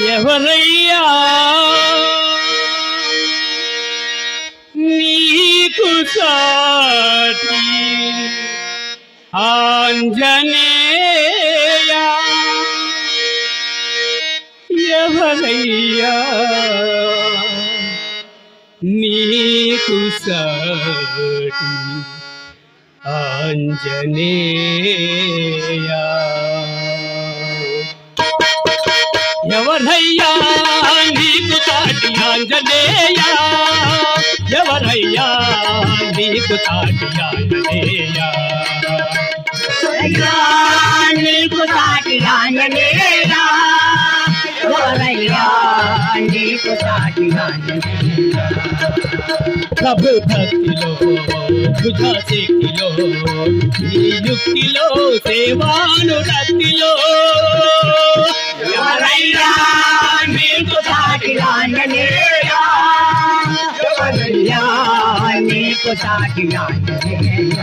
ఎవరయ్యా నీకు సాటి ఆంజనేయ ఎవరయ్యా నీకు సాటి ఆంజనేయ ఎవరయ్యా నీకు సాటి ఆంజనేయ ఎవరయ్యా నీకు సాటి ఆంజనేయ నీకు సాటి ఆంజనేయ ఎవరయ్యా నీకు సాటి ఆంజనేయ ప్రభు భక్తిలో భుజశక్తిలో ఈ యుక్తిలో సేవానురక్తిలో ఎవరయ్యా నీకు సాటి ఆంజనేయ ఎవరయ్యా నీకు సాటి ఆంజనేయ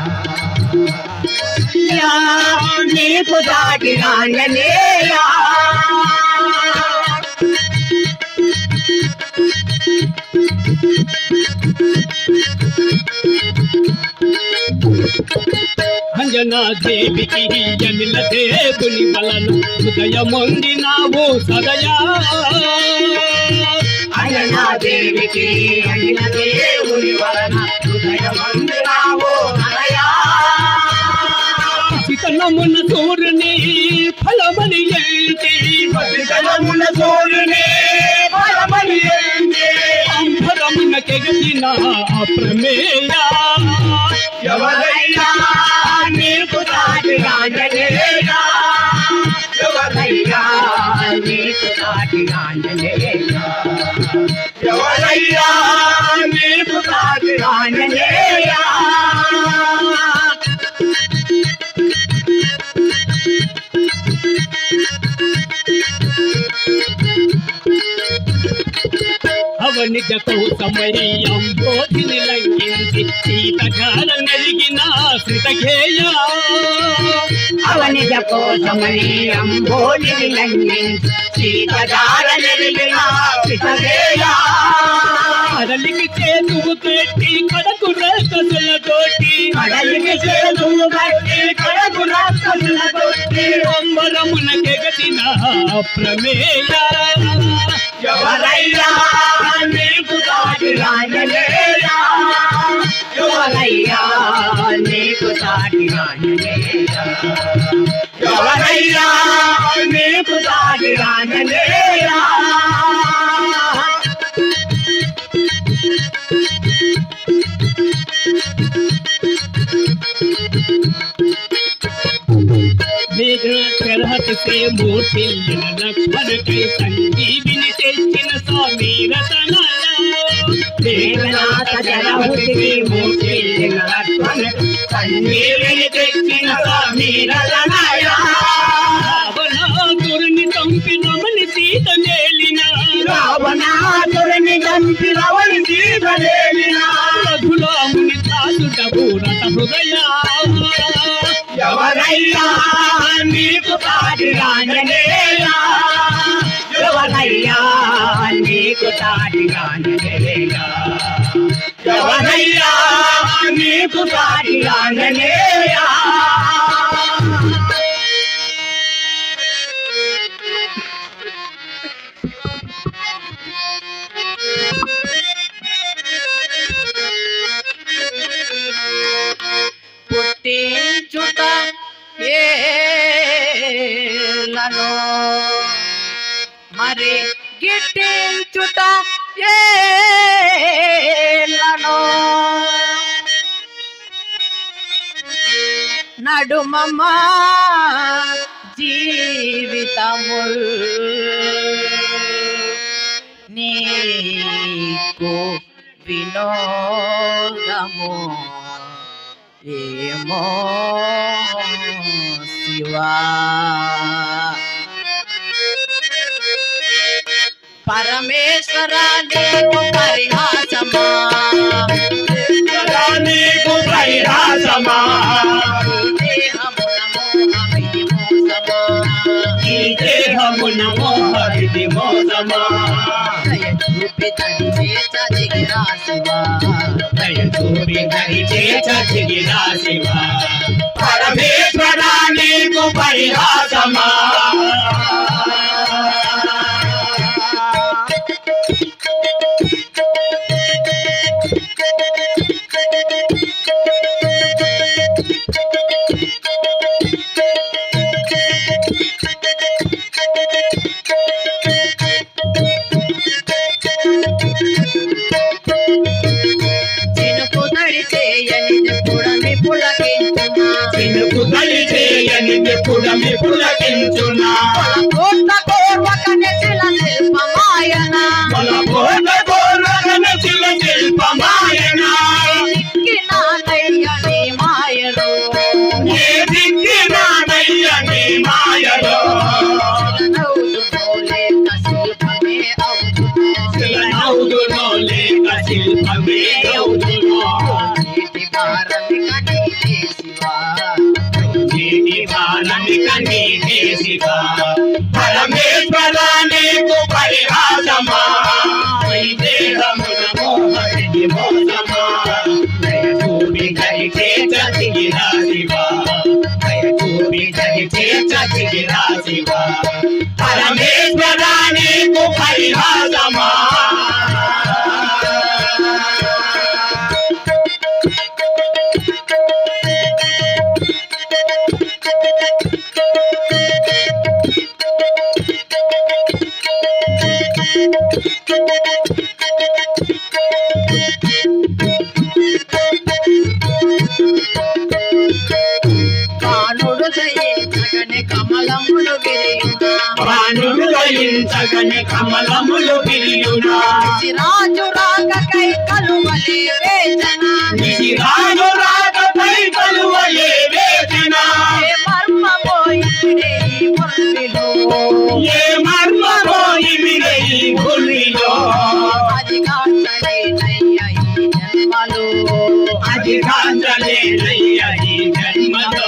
నీకు సాటి ఆంజనేయ అంజనా దేవికి అనిల దేవుని వలన హృదయమొందినావు సదయా అంజనా దేవికి అనిల దేవుని వలన హృదయమొందినావు సదయా పసితనమున సూర్యుని ఫలమని ఏంటి పసితనమున సూర్యుని ఫలమని ఏంటి అంబరమున కెగసిన ప్రమేయ ఎవరయ్యా నీకు సాటి ఆంజనేయ ఎవరయ్యా నీకు సాటి ఆంజనేయ ఎవరయ్యా నీకు సాటి ఆంజనేయ అవనిజ కోసమై అంబోధిని లంఘించి సీతగాల నెరిగిన శ్రితగేయ అవనిజ కోసమై అంబోధిని లంఘించి సీతగాల నెరిగిన శ్రితగేయ కడలికి చేతువు పెట్టి కడకు రక్కసులతోటి కడలికి చేతువు పెట్టి కడకు రక్కసులతోటి అంబరమున కెగసిన ప్రమేయ ఎవరయ్యా నీకు సాటి ఆంజనేయ ఎవరయ్యా నీకు సాటి ఆంజనేయ ఎవరయ్యా నీకు సాటి ఆంజనేయ मेघनाथ से मूर्ति लक्ष्मण के संजीविनी तेचिन स्वामी रतनाया मेघनाथ से मूर्ति लक्ष्मण संजीविनी तेचिन स्वामी रतनाया रावणासुरनि चंपि रमणि सीत नेलिना रावणासुरनि चंपि रमणि सीत नेलिना रघुरामुनि दासुडबु रथ हृदया ఎవరయ్యా నీకు సాటి ఆంజనేయ ఎవరయ్యా నీకు సాటి ఆంజనేయ ఎవరయ్యా నీకు సాటి ఆంజనేయ పుట్టించుట ఏలను మరి గిట్టించుట ఏలను నడుమమ్మా జీవితముల్ నీకు వినోదము ఏమో శివా పరమేశ్వర నీకు పరిహాసమా నీకు పరిహాసమా దేహమునము ఈ దేహమున మోహవిది మోసమా దయ చూపి దరిచేత దిగిరా శివా దయ చూపి దరిచేత దిగిరా శివా పరమేశ్వరా నీకు పరిహాసమా పుడమి పులకించునా కోట కోర్వకనే శిల శిల్పమాయన కోట కోర్వకనే శిల శిల్పమాయన దిక్కినానయ్య నీ మాయలో ఏ దిక్కినానయ్య నీ మాయలో శిలనౌదునో లేక శిల్పమే అవుదునో శివా పరమేశ్వరా నీకు పరిహాసమా ఈ దేహమున మోహవిది మోసమా దయ చూపి దరిచేత దిగిరా శివా దయ చూపి దరిచేత దిగిరా శివా పరమేశ్వరా నీకు పరిహాసమా బాణుడు దయించగని కమలములు విరియునా రాజు రాగకై కలువలే వేదన రాజు రాగకై కలువలే వేదన మర్మమో ఇమిడే ఈ మురళిలో ఏ మర్మమో ఇమిడే ఈ మురళిలో అది కాంచలేనయ్య ఈ జన్మలో అది కాంచలేనయ్య ఈ జన్మలో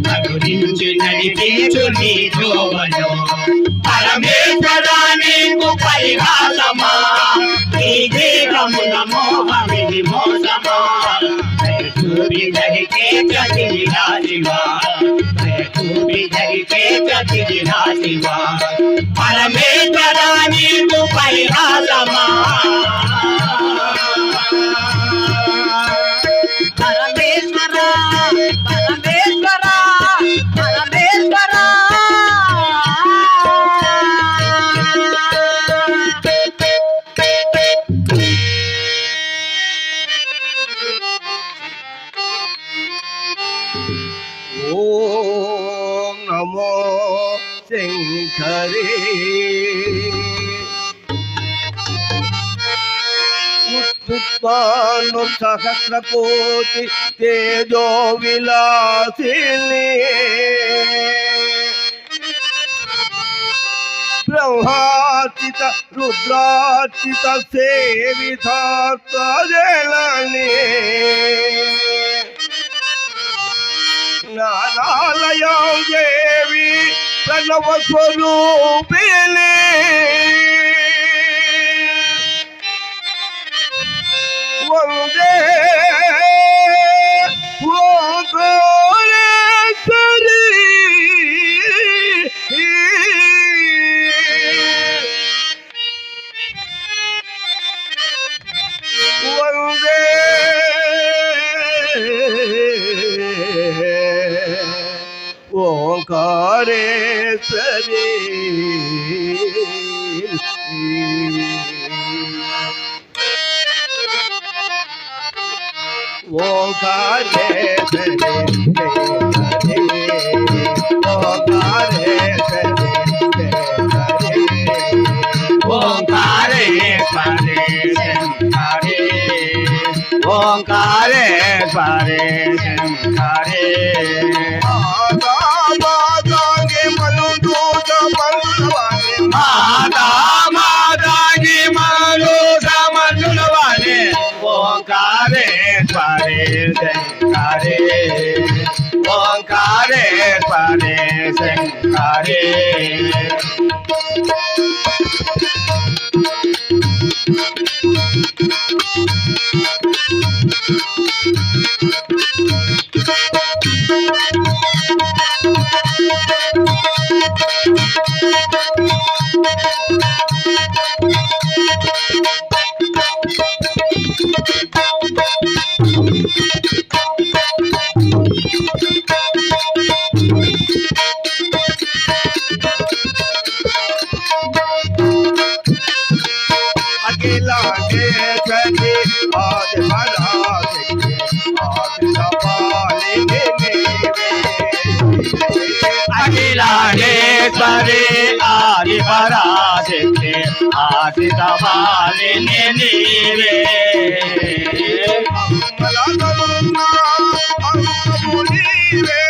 కరుణించి నడిపించు నీ త్రోవలో పరమేశ్వరా నీకు పరిహాసమా ఈ దేహమున మోహవిది మోసమా దయ చూపి దరిచేత దిగిరా శివా దయ చూపి దరిచేత దిగిరా శివా పరమేశ్వరా నీకు పరిహాసమా పరమేశ్వరా పరమేశ్వరా పరమేశ్వరా ఓం నమో శంకరే ఉత్తుత్పాను సహస్రకోటి తేజో విలాసిని బ్రహ్మార్చిత రుద్రార్చిత సేవితాత్మజలని నానాలయం దేవి ప్రణవ స్వరూపిణి వందే ఓంకారేశ్వరి వందే ఓంకారేశ్వరి ఓంకారేశ్వరి శంకరే మాతా మాతాకి మను సమన్నులవాణి ఓంకారేశ్వరి శంకరే శంకరే అఖిలాండేశ్వరి ఆది పరాశక్తి ఆది కపాలిని నీవే. అఖిలాండేశ్వరి ఆది పరాశక్తి ఆది కపాలిని నీవే అమ్మలగమున్న అమ్మము నీవే.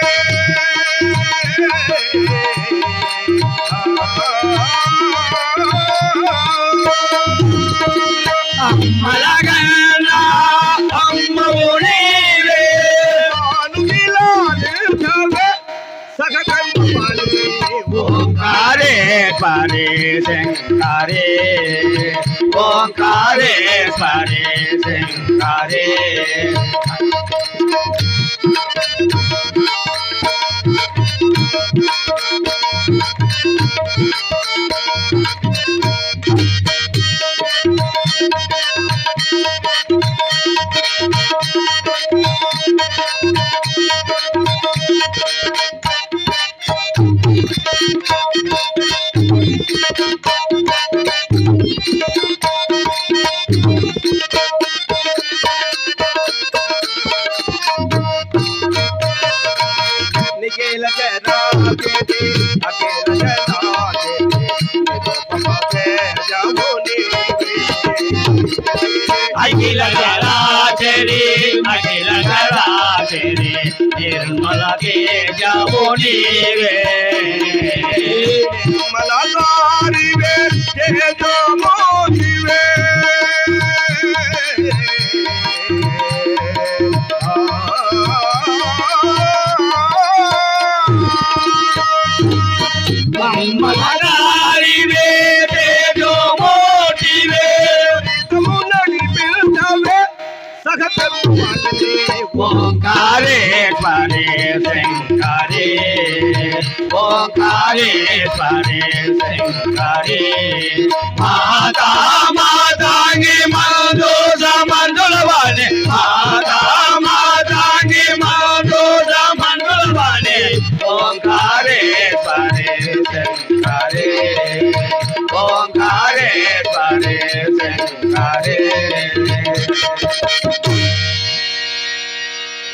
అమ్మలగన్నా అమ్మవు నీవే ఓంకారేశ్వరి శంకరే ఓంకారేశ్వరి శంకరే నిఖిల జనాదేవి అఖిల జనాదేవి నిరుపమతే జముని అఖిల చరాచరి అఖిల చరాచరి నిర్మల తేజము నీవే మలదారివే తేజమోదివే. మమ్మలారివే తేజోమోటివే ఓంకారేశ్వరి శంకరే ఓంకారేశ్వరి శంకరే మాతా మాతాంగి